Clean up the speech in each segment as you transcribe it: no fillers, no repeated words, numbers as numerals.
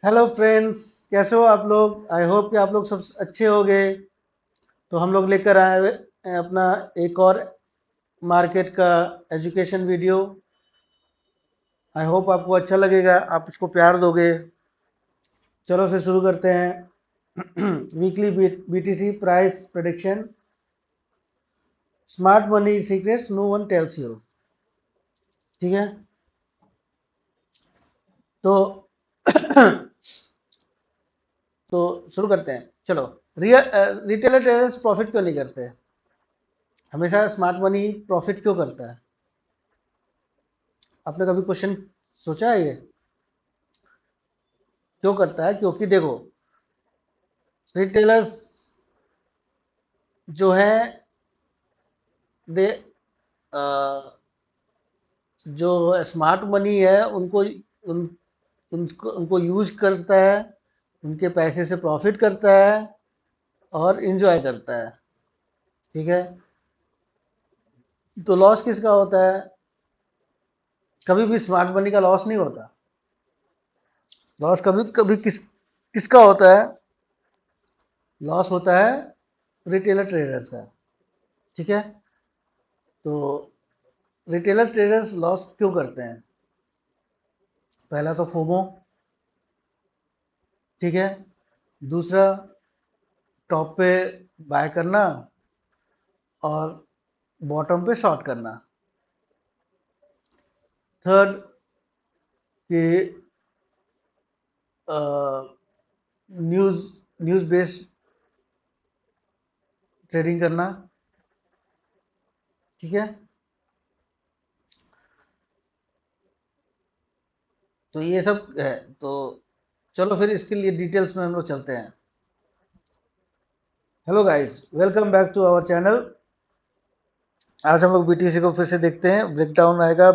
Hello friends, कैसे हो आप लोग। आई होप कि आप लोग सब अच्छे होंगे। तो हम लोग लेकर आए हुए हैं अपना एक और मार्केट का एजुकेशन वीडियो। आई होप आपको अच्छा लगेगा, आप इसको प्यार दोगे। चलो फिर शुरू करते हैं। Weekly BTC price prediction, smart money secrets no one tells you. ठीक है, तो तो शुरू करते हैं। चलो, रिटेलर ट्रेडर्स प्रॉफिट क्यों नहीं करते? हमेशा स्मार्ट मनी प्रॉफिट क्यों करता है? आपने कभी क्वेश्चन सोचा है ये क्यों करता है? क्योंकि देखो, रिटेलर्स जो है दे जो स्मार्ट मनी है उनको उनको यूज करता है, उनके पैसे से प्रॉफिट करता है और इंजॉय करता है। ठीक है, तो लॉस किसका होता है? कभी भी स्मार्ट मनी का लॉस नहीं होता। लॉस कभी कभी किसका होता है? लॉस होता है रिटेलर ट्रेडर्स का। ठीक है, तो रिटेलर ट्रेडर्स लॉस क्यों करते हैं? पहला तो फोमो, ठीक है। दूसरा, टॉप पे बाय करना और बॉटम पे शॉर्ट करना। थर्ड, कि न्यूज़ न्यूज़ बेस्ड ट्रेडिंग करना। ठीक है, तो ये सब है। तो चलो फिर इसके लिए डिटेल्स में हम लोग चलते हैं। Hello guys, welcome back to our channel. आज हम लोग बीटीसी को फिर से देखते हैं। ब्रेकडाउन आएगा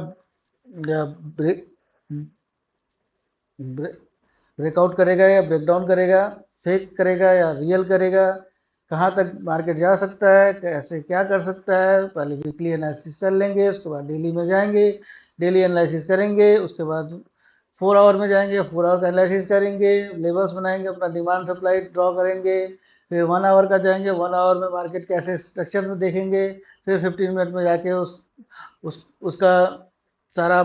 या ब्रेक ब्रेकआउट करेगा या ब्रेकडाउन करेगा, फेक करेगा या रियल करेगा, कहाँ तक मार्केट जा सकता है, कैसे क्या कर सकता है। पहले वीकली एनालिसिस कर लेंगे, उसके बाद डेली में जाएंगे, डेली एनालिसिस करेंगे, उसके बाद 4 आवर में जाएंगे, 4 आवर का एनालिसिस करेंगे, लेवल्स बनाएंगे, अपना डिमांड सप्लाई ड्रॉ करेंगे। फिर 1 आवर का जाएंगे, 1 आवर में मार्केट कैसे स्ट्रक्चर में देखेंगे। फिर 15 मिनट में जाके उसका सारा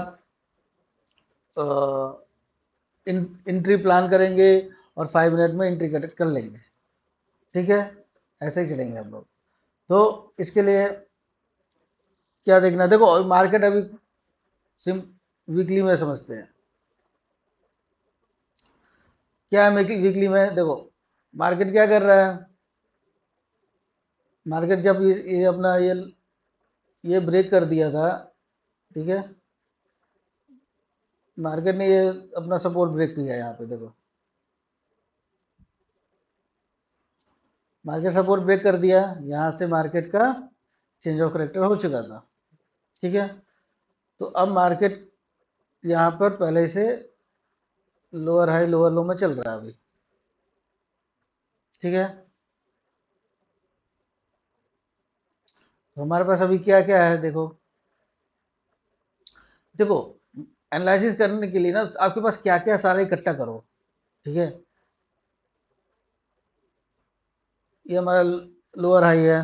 एंट्री प्लान करेंगे और 5 मिनट में एंट्री कर लेंगे। ठीक है, ऐसे ही चलेंगे हम लोग। तो इसके लिए क्या देखना है? देखो, मार्केट अभी सिम वीकली में समझते हैं क्या है। वीकली में देखो, मार्केट क्या कर रहा है। मार्केट जब ये अपना ये ब्रेक कर दिया था, ठीक है, मार्केट ने ये अपना सपोर्ट ब्रेक किया। यहाँ पे देखो, मार्केट सपोर्ट ब्रेक कर दिया। यहाँ से मार्केट का चेंज ऑफ करेक्टर हो चुका था। ठीक है, तो अब मार्केट यहाँ पर पहले से लोअर हाई लोअर लो में चल रहा है अभी। ठीक है, तो हमारे पास अभी क्या क्या है देखो। देखो, एनालिसिस करने के लिए ना आपके पास क्या क्या सारे इकट्ठा करो। ठीक है, ये हमारा लोअर हाई है।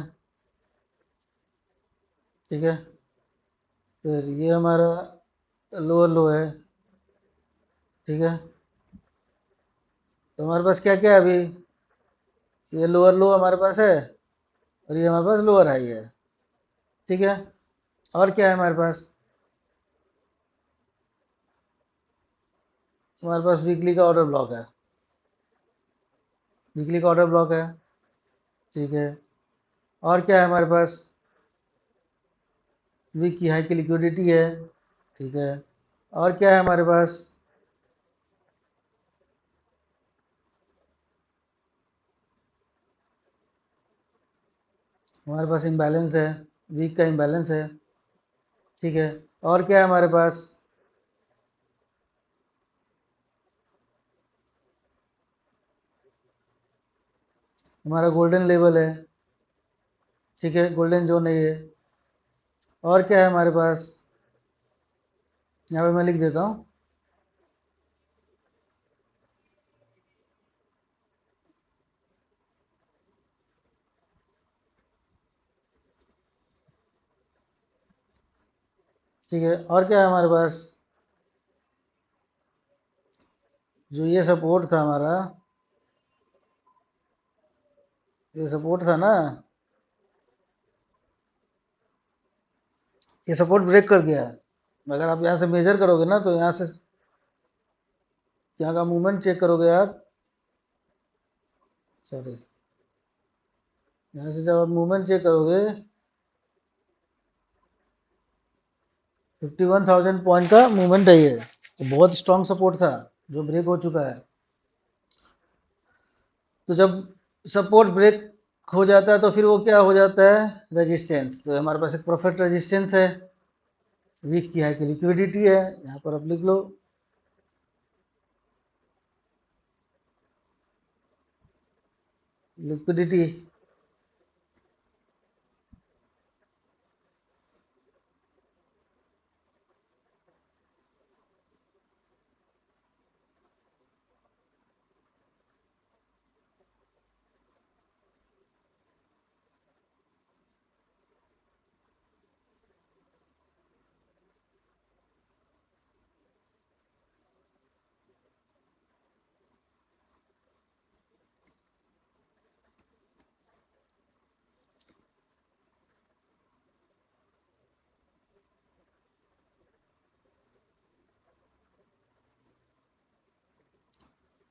ठीक है, फिर ये हमारा लोअर लो है। ठीक है, तो हमारे पास क्या क्या है अभी? ये लोअर लो हमारे पास है और ये हमारे पास लोअर हाई है। ठीक है, और क्या है हमारे पास? हमारे पास वीकली का ऑर्डर ब्लॉक है। वीकली का ऑर्डर ब्लॉक है। ठीक है, और क्या है हमारे पास? वीक की हाई की लिक्विडिटी है। ठीक है, और क्या है हमारे पास? हमारे पास इम्बैलेंस है, वीक का इम्बैलेंस है। ठीक है, और क्या है हमारे पास? हमारा गोल्डन लेवल है। ठीक है, गोल्डन जोन है ये। और क्या है हमारे पास? यहाँ पे मैं लिख देता हूँ। ठीक है, और क्या है हमारे पास? जो ये सपोर्ट था हमारा, ये सपोर्ट था ना, ये सपोर्ट ब्रेक कर गया है। अगर आप यहाँ से मेजर करोगे ना, तो यहाँ से यहाँ का मूवमेंट चेक करोगे आप, सॉरी, यहाँ से जब आप मूवमेंट चेक करोगे, 51,000 पॉइंट का मूवमेंट है ये, तो बहुत स्ट्रॉन्ग सपोर्ट था जो ब्रेक हो चुका है। तो जब सपोर्ट ब्रेक हो जाता है तो फिर वो क्या हो जाता है, रेजिस्टेंस। तो हमारे पास एक परफेक्ट रेजिस्टेंस है, वीक की हाई की लिक्विडिटी है, यहाँ पर आप लिख लो, लिक्विडिटी।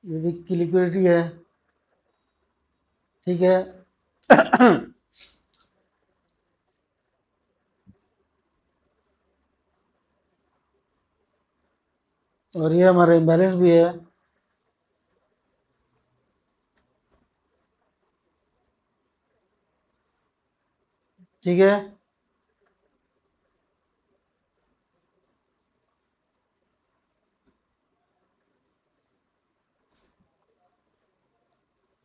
ये वीक की लिक्विडिटी है, ठीक है। और ये हमारा इम्बैलेंस भी है, ठीक है।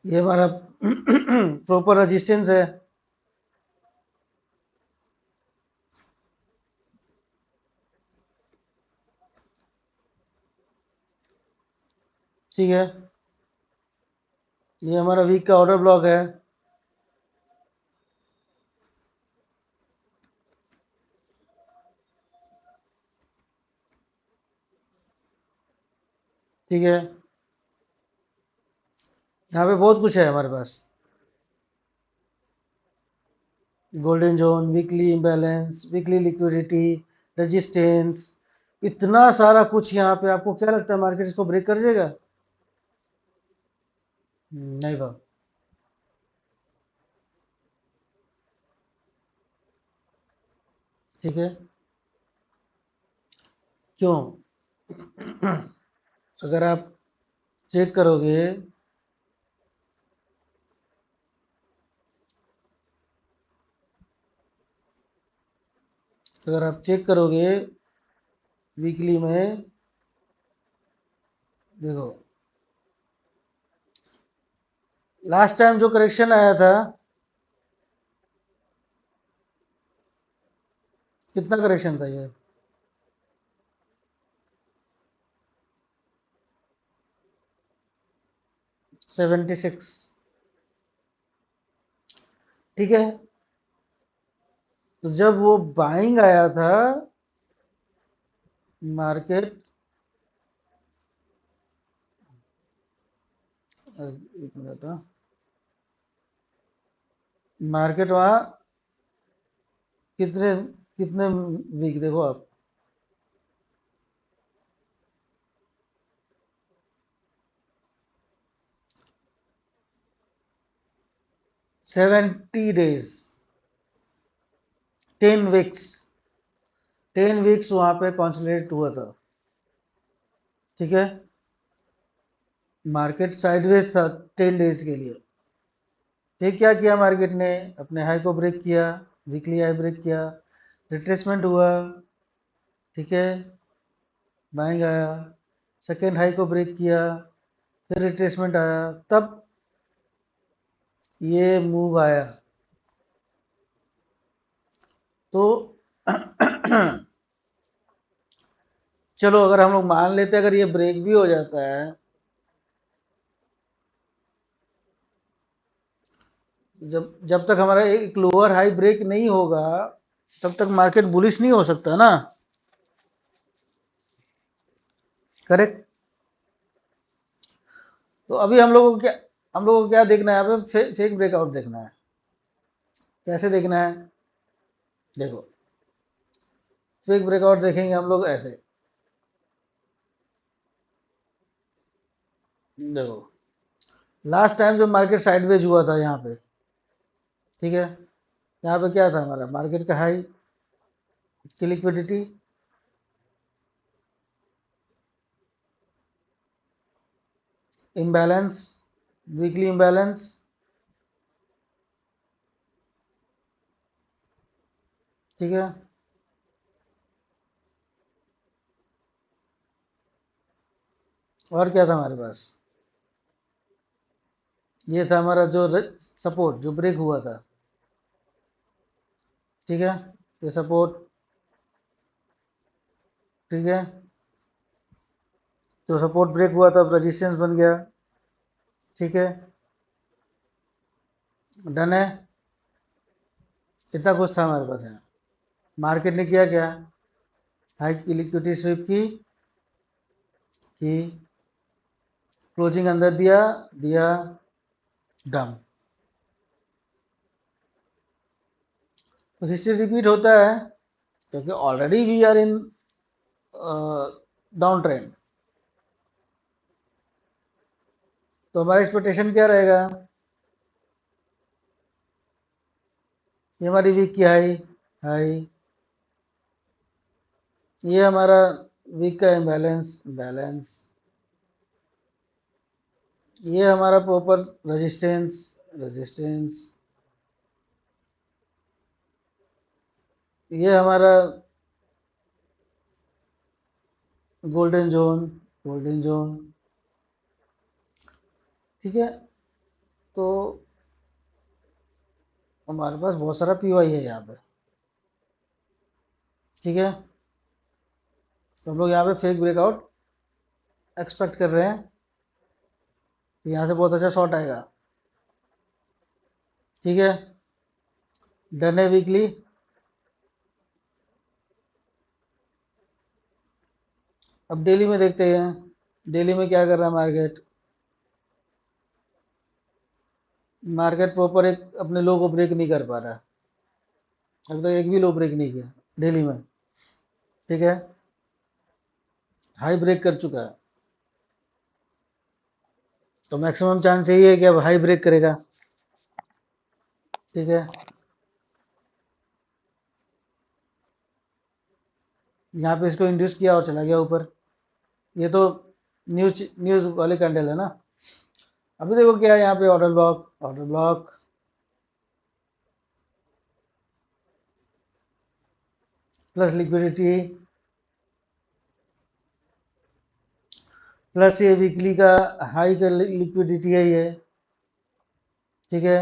ये हमारा प्रॉपर रेजिस्टेंस है, ठीक है। ये हमारा वीक का ऑर्डर ब्लॉक है, ठीक है। यहाँ पे बहुत कुछ है हमारे पास, golden zone, weekly imbalance, weekly liquidity, resistance, इतना सारा कुछ यहाँ पे। आपको क्या लगता है मार्केट इसको ब्रेक कर देगा? नहीं बाबा, ठीक है। क्यों? अगर आप चेक करोगे, अगर आप चेक करोगे वीकली में, देखो लास्ट टाइम जो करेक्शन आया था, कितना करेक्शन था ये? 76, ठीक है। तो जब वो बाइंग आया था, मार्केट, एक मिनट, मार्केट वहाँ कितने कितने वीक देखो आप, 70 डेज, 10 वीक्स, 10 वीक्स वहां पे कॉन्सोलिडेट हुआ था, ठीक है। मार्केट साइडवेज था 10 डेज के लिए। फिर क्या किया मार्केट ने? अपने हाई को ब्रेक किया, वीकली हाई ब्रेक किया, रिट्रेसमेंट हुआ, ठीक है, बाइंग आया, सेकेंड हाई को ब्रेक किया, फिर रिट्रेसमेंट आया, तब ये मूव आया। तो चलो अगर हम लोग मान लेते हैं अगर ये ब्रेक भी हो जाता है, जब जब तक हमारा एक लोअर हाई ब्रेक नहीं होगा, तब तक मार्केट बुलिश नहीं हो सकता ना। करेक्ट। तो अभी हम लोगों को क्या देखना है, यहाँ पे फेक ब्रेकआउट देखना है। कैसे देखना है? देखो, फेक ब्रेकआउट देखेंगे हम लोग ऐसे। देखो, लास्ट टाइम जो मार्केट साइडवेज हुआ था यहाँ पे, ठीक है, यहाँ पे क्या था हमारा मार्केट का हाई की लिक्विडिटी, इम्बैलेंस, वीकली इम्बैलेंस, ठीक है, और क्या था हमारे पास, ये था हमारा जो सपोर्ट जो ब्रेक हुआ था, ठीक है, ये सपोर्ट, ठीक है, तो सपोर्ट ब्रेक हुआ था, अब रेजिस्टेंस बन गया, ठीक है, डन है। इतना कुछ था हमारे पास यहाँ। मार्केट ने किया क्या, हाई की लिक्विडिटी स्वीप की क्लोजिंग अंदर दिया दिया, डन। तो हिस्ट्री रिपीट होता है, क्योंकि already we are in down trend. तो हमारा एक्सपेक्टेशन क्या रहेगा, ये हमारी वीक की हाई हाई, ये हमारा वीक का इम्बैलेंस बैलेंस, ये हमारा प्रॉपर रेजिस्टेंस रेजिस्टेंस, ये हमारा गोल्डन जोन गोल्डन जोन, ठीक है। तो हमारे पास बहुत सारा पीवाई है यहाँ पे, ठीक है। तो हम लोग यहाँ पे फेक ब्रेकआउट एक्सपेक्ट कर रहे हैं कि यहाँ से बहुत अच्छा शॉट आएगा, ठीक है, डन है वीकली। अब डेली में देखते हैं, डेली में क्या कर रहा है मार्केट। मार्केट प्रॉपर एक अपने लो को ब्रेक नहीं कर पा रहा है, अभी तक एक भी लो ब्रेक नहीं किया डेली में, ठीक है, हाई ब्रेक कर चुका है। तो मैक्सिमम चांस यही है कि अब हाई ब्रेक करेगा, ठीक है। यहाँ पे इसको इंड्यूस किया और चला गया ऊपर, ये तो न्यूज न्यूज वाले कैंडल है ना। अभी देखो क्या है यहाँ पे, order block plus liquidity plus ये वीकली का हाई का लिक्विडिटी है ये, ठीक है।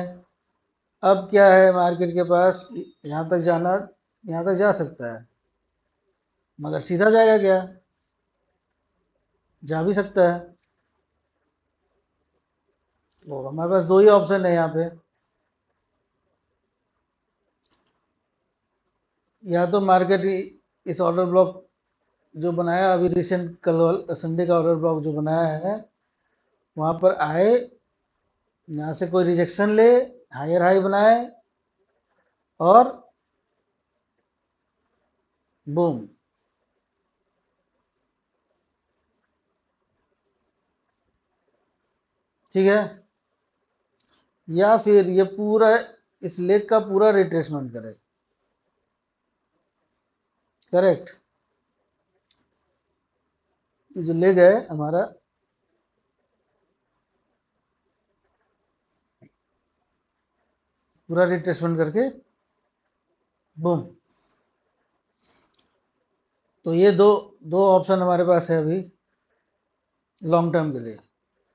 अब क्या है मार्केट के पास, यहाँ तक जाना, यहाँ तक जा सकता है, मगर सीधा जाएगा क्या, जा भी सकता है। तो हमारे पास दो ही ऑप्शन है यहाँ पे, या तो मार्केट इस ऑर्डर ब्लॉक जो बनाया अभी रिसेंट कल संडे का ऑर्डर ब्लॉक जो बनाया है, वहाँ पर आए, यहाँ से कोई रिजेक्शन ले, हायर हाई बनाए और बूम, ठीक है, या फिर ये पूरा इस लेग का पूरा रिट्रेसमेंट करे, करेक्ट। ये जो लेग है हमारा, पूरा रिट्रेसमेंट करके बूम। तो ये दो दो ऑप्शन हमारे पास है अभी लॉन्ग टर्म के लिए।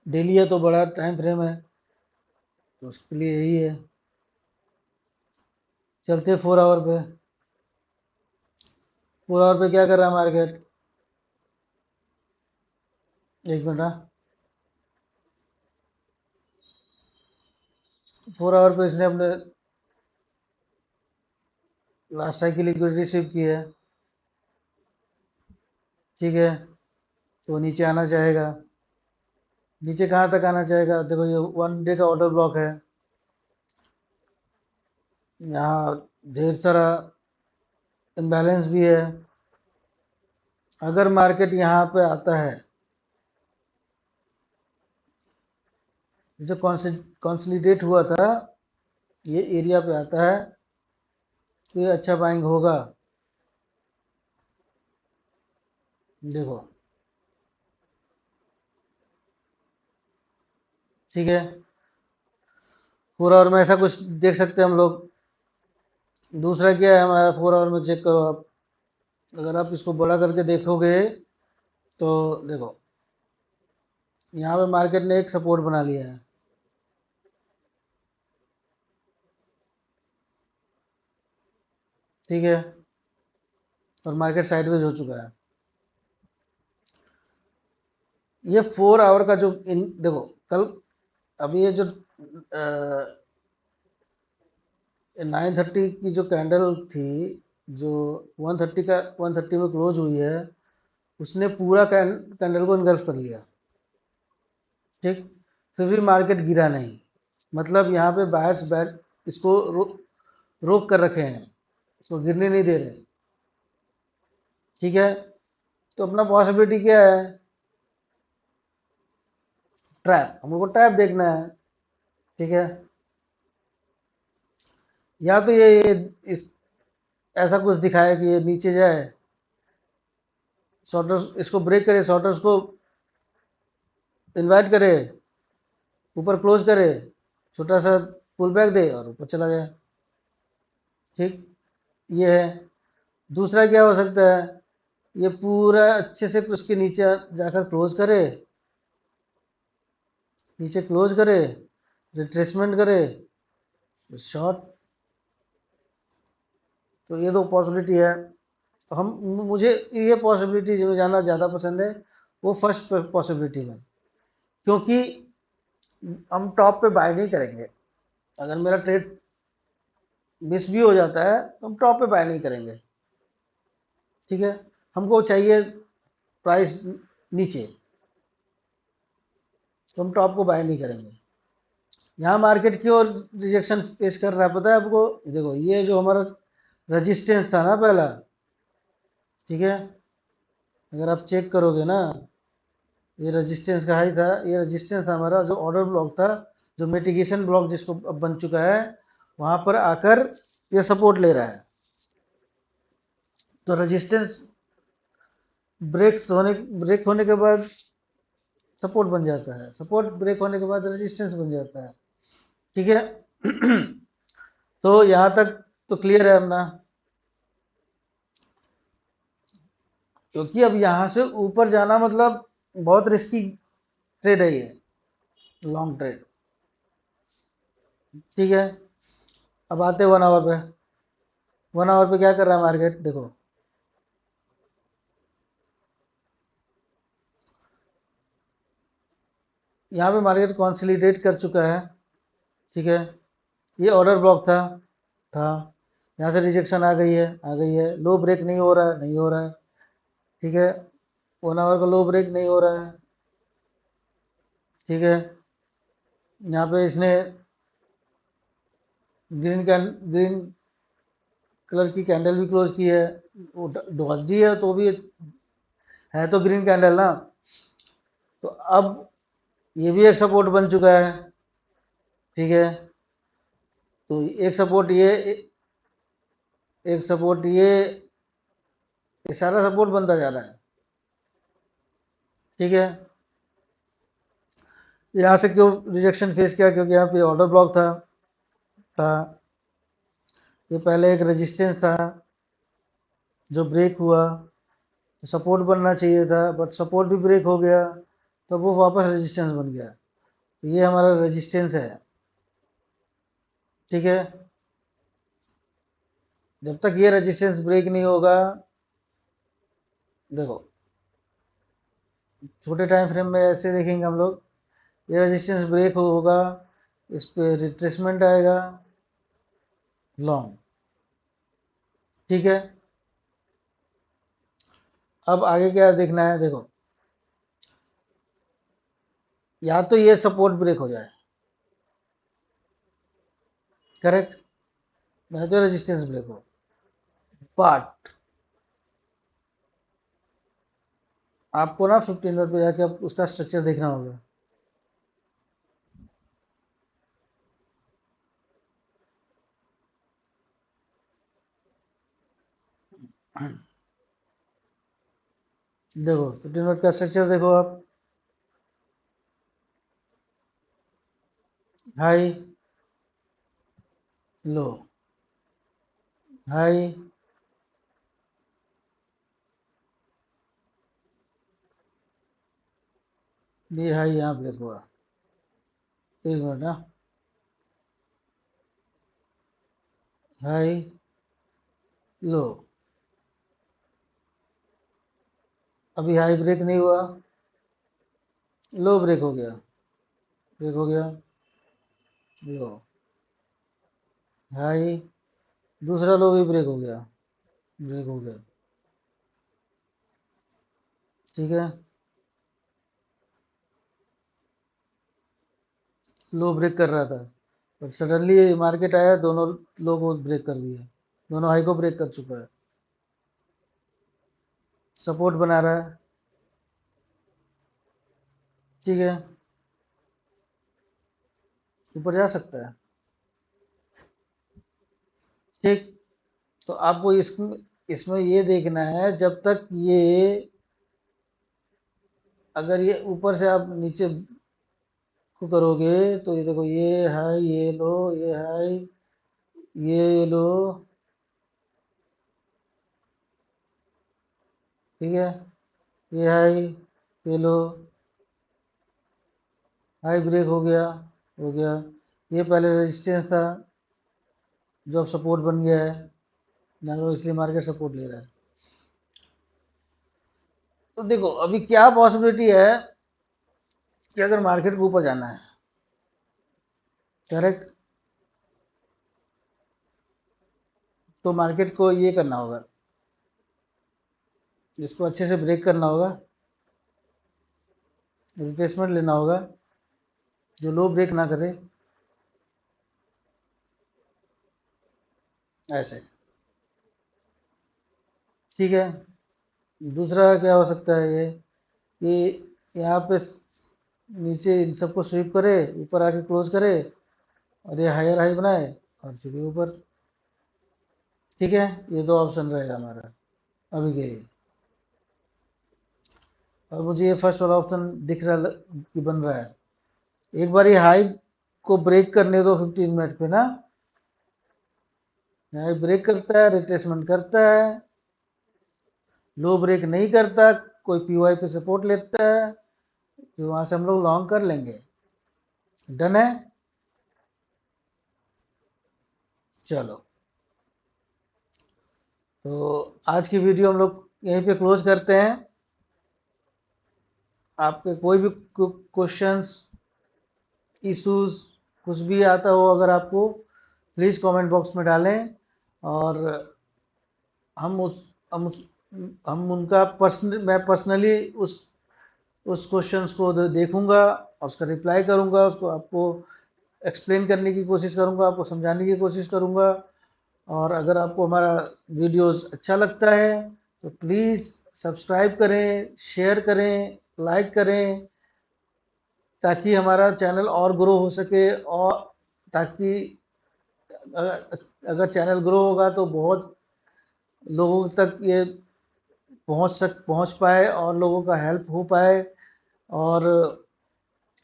डेली है तो बड़ा टाइम फ्रेम है, तो उसके लिए यही है। चलते 4 आवर पे, 4 आवर पे क्या कर रहा है मार्केट, एक मिनट, हाँ, 4 आवर पे इसने अपने लास्ट टाइम की लिक्विडिटी स्वीप की है, ठीक है। तो नीचे आना चाहेगा। नीचे कहाँ तक आना चाहेगा, देखो ये 1 डे का ऑर्डर ब्लॉक है, यहाँ ढेर सारा इम्बैलेंस भी है। अगर मार्केट यहाँ पे आता है, जैसे कॉन्सोलिडेट हुआ था, ये एरिया पे आता है तो ये अच्छा बाइंग होगा। देखो, ठीक है, 4 आवर में ऐसा कुछ देख सकते हैं हम लोग। दूसरा क्या है हमारा, 4 आवर में चेक करो आप, अगर आप इसको बड़ा करके देखोगे तो देखो यहाँ पे मार्केट ने एक सपोर्ट बना लिया है, ठीक है, और मार्केट साइडवेज हो चुका है। ये 4 आवर का जो इन देखो, कल अभी ये जो 9:30 की जो कैंडल थी, जो 1:30 का 1:30 में क्लोज हुई है, उसने पूरा कैंडल को इनगल्फ कर लिया, ठीक। फिर भी मार्केट गिरा नहीं, मतलब यहाँ पे बायर्स बैठ इसको रोक कर रखे हैं, इसको गिरने नहीं दे रहे, ठीक है। तो अपना पॉसिबिलिटी क्या है, ट्रैप, हमको ट्रैप देखना है, ठीक है। या तो ये इस ऐसा कुछ दिखाए कि ये नीचे जाए, शॉर्टर्स इसको ब्रेक करे, शॉर्टर्स को इनवाइट करे, ऊपर क्लोज करे, छोटा सा पुल बैक दे और ऊपर चला जाए, ठीक। ये है। दूसरा क्या हो सकता है, ये पूरा अच्छे से उसके नीचे जाकर क्लोज करे, नीचे क्लोज करे, रिट्रेसमेंट करे, शॉर्ट। तो ये दो पॉसिबिलिटी है। तो हम मुझे ये पॉसिबिलिटी जो जानना ज़्यादा पसंद है, वो फर्स्ट पॉसिबिलिटी में, क्योंकि हम टॉप पे बाय नहीं करेंगे। अगर मेरा ट्रेड मिस भी हो जाता है तो हम टॉप पे बाय नहीं करेंगे, ठीक है। हमको चाहिए प्राइस नीचे, तो हम टॉप को बाय नहीं करेंगे। यहाँ मार्केट क्यों रिजेक्शन फेस कर रहा है पता है आपको, देखो ये जो हमारा रजिस्टेंस था ना पहला, ठीक है, अगर आप चेक करोगे ना, ये रेजिस्टेंस का हाई था, ये रेजिस्टेंस था हमारा, जो ऑर्डर ब्लॉक था, जो मिटिगेशन ब्लॉक जिसको अब बन चुका है, वहां पर आकर ये सपोर्ट ले रहा है। तो रेजिस्टेंस ब्रेक होने के बाद सपोर्ट बन जाता है, सपोर्ट ब्रेक होने के बाद रेजिस्टेंस बन जाता है, ठीक है। तो यहाँ तक तो क्लियर है अपना, क्योंकि अब यहाँ से ऊपर जाना मतलब बहुत रिस्की ट्रेड है ये, लॉन्ग ट्रेड, ठीक है। अब आते 1 आवर पे, 1 आवर पे क्या कर रहा है मार्केट, देखो यहाँ पे मार्केट कॉन्सोलिडेट कर चुका है, ठीक है। ये ऑर्डर ब्लॉक था, यहाँ से रिजेक्शन आ गई है, लो ब्रेक नहीं हो रहा है, नहीं हो रहा है, ठीक है। 1 आवर का लो ब्रेक नहीं हो रहा है, ठीक है। यहाँ पे इसने ग्रीन कलर की कैंडल भी क्लोज की है, वो डॉजी है तो भी है तो ग्रीन कैंडल ना। तो अब ये भी एक सपोर्ट बन चुका है, ठीक है। तो एक सपोर्ट ये सारा सपोर्ट बनता जा रहा है, ठीक है। यहाँ से क्यों रिजेक्शन फेस किया, क्योंकि यहाँ पे ऑर्डर ब्लॉक था ये पहले एक रेजिस्टेंस था जो ब्रेक हुआ, तो सपोर्ट बनना चाहिए था, बट सपोर्ट भी ब्रेक हो गया, तो वो वापस रेजिस्टेंस बन गया। तो ये हमारा रेजिस्टेंस है, ठीक है। जब तक ये रेजिस्टेंस ब्रेक नहीं होगा, देखो छोटे टाइम फ्रेम में ऐसे देखेंगे हम लोग, ये रेजिस्टेंस ब्रेक होगा, इस पे रिट्रेसमेंट आएगा लॉन्ग, ठीक है। अब आगे क्या देखना है, देखो या तो ये सपोर्ट ब्रेक हो जाए, करेक्ट, या तो रेजिस्टेंस ब्रेक हो। बट आपको ना 15 मिनट पे जाके आप उसका स्ट्रक्चर देखना होगा। देखो 15 मिनट का स्ट्रक्चर देखो आप, हाई, लो, हाई, ये हाई यहाँ ब्रेक हुआ, 1 मिनट ना, हाई, लो, अभी हाई ब्रेक नहीं हुआ, लो ब्रेक हो गया, ब्रेक हो गया, लो, हाई, दूसरा लो भी ब्रेक हो गया, ब्रेक हो गया, ठीक है, लो ब्रेक कर रहा था, बट सडनली मार्केट आया, दोनों लो को ब्रेक कर दिया, दोनों हाई को ब्रेक कर चुका है, सपोर्ट बना रहा है, ठीक है, ऊपर जा सकता है, ठीक। तो आपको इसमें इसमें ये देखना है, जब तक ये, अगर ये ऊपर से आप नीचे को करोगे तो ये देखो, ये हाई, ये लो, ये हाई, ये लो, ठीक है, ये हाई, ये लो, हाई ब्रेक हो गया, हो गया, ये पहले रेजिस्टेंस था जो अब सपोर्ट बन गया है, ना लो, इसलिए मार्केट सपोर्ट ले रहा है। तो देखो अभी क्या पॉसिबिलिटी है कि अगर मार्केट को ऊपर जाना है, करेक्ट, तो मार्केट को ये करना होगा, इसको अच्छे से ब्रेक करना होगा, रिट्रेसमेंट लेना होगा, जो लो ब्रेक ना करे, ऐसे, ठीक है। दूसरा क्या हो सकता है ये कि यहाँ पे नीचे इन सबको स्वीप करे, ऊपर आके क्लोज करे, और ये हायर हाई बनाए और फिर ऊपर, ठीक है। ये दो ऑप्शन रहेगा हमारा अभी के लिए, और मुझे ये फर्स्ट वाला ऑप्शन दिख रहा कि बन रहा है। एक बार ये हाई को ब्रेक करने दो 15 मिनट पे ना, हाई ब्रेक करता है, रिट्रेसमेंट करता है, लो ब्रेक नहीं करता, कोई पीवाई पे सपोर्ट लेता है, तो वहां से हम लोग लॉन्ग कर लेंगे, डन है। चलो, तो आज की वीडियो हम लोग यहीं पे क्लोज करते हैं। आपके कोई भी क्वेश्चंस, इश्यूज, कुछ भी आता हो अगर आपको, प्लीज़ कमेंट बॉक्स में डालें, और हम उस हम उस हम उनका मैं पर्सनली उस क्वेश्चंस को देखूंगा और उसका रिप्लाई करूंगा, उसको आपको एक्सप्लेन करने की कोशिश करूंगा, आपको समझाने की कोशिश करूंगा। और अगर आपको हमारा वीडियोस अच्छा लगता है तो प्लीज़ सब्सक्राइब करें, शेयर करें, लाइक करें, ताकि हमारा चैनल और ग्रो हो सके, और ताकि अगर चैनल ग्रो होगा तो बहुत लोगों तक ये पहुंच पाए और लोगों का हेल्प हो पाए। और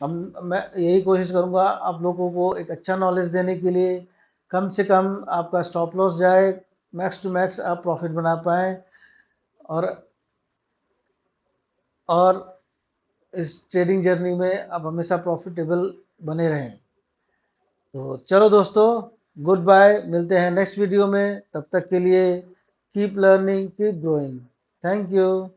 हम मैं यही कोशिश करूंगा आप लोगों को एक अच्छा नॉलेज देने के लिए, कम से कम आपका स्टॉप लॉस जाए, मैक्स टू मैक्स आप प्रॉफिट बना पाएँ, और और इस ट्रेडिंग जर्नी में आप हमेशा प्रॉफिटेबल बने रहें। तो चलो दोस्तों, गुड बाय, मिलते हैं नेक्स्ट वीडियो में, तब तक के लिए keep learning, keep growing, thank you.